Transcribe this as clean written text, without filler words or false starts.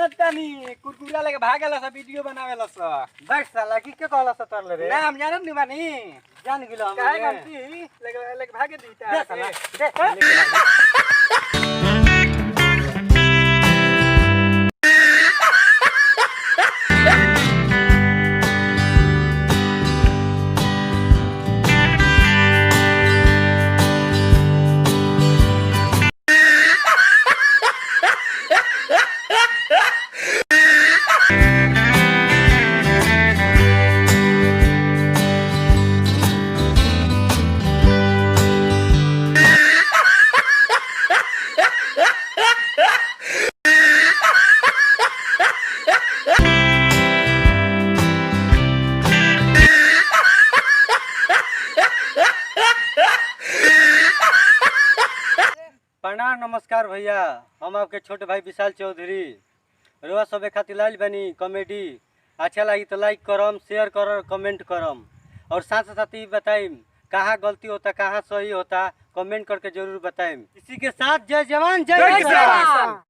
जानत तानी कुरकुरा लेके भागेला सब वीडियो बनावेला सब। बैठ साला की के कहला से तरले रे। नाम जानत नहीं बानी। जान गेलो हम। काहे गलती लेके भागे दीता। दे साला दे। प्रणाम नमस्कार भैया, हम आपके छोटे भाई विशाल चौधरी। रोआ सबे खातिर लाइल बनी कॉमेडी। अच्छा लगी तो लाइक करम, शेयर करम, कमेंट करम और साथ साथ ही बताइम कहाँ गलती होता कहाँ सही होता, कमेंट करके जरूर बताइम। इसी के साथ जय जवान जय किसान।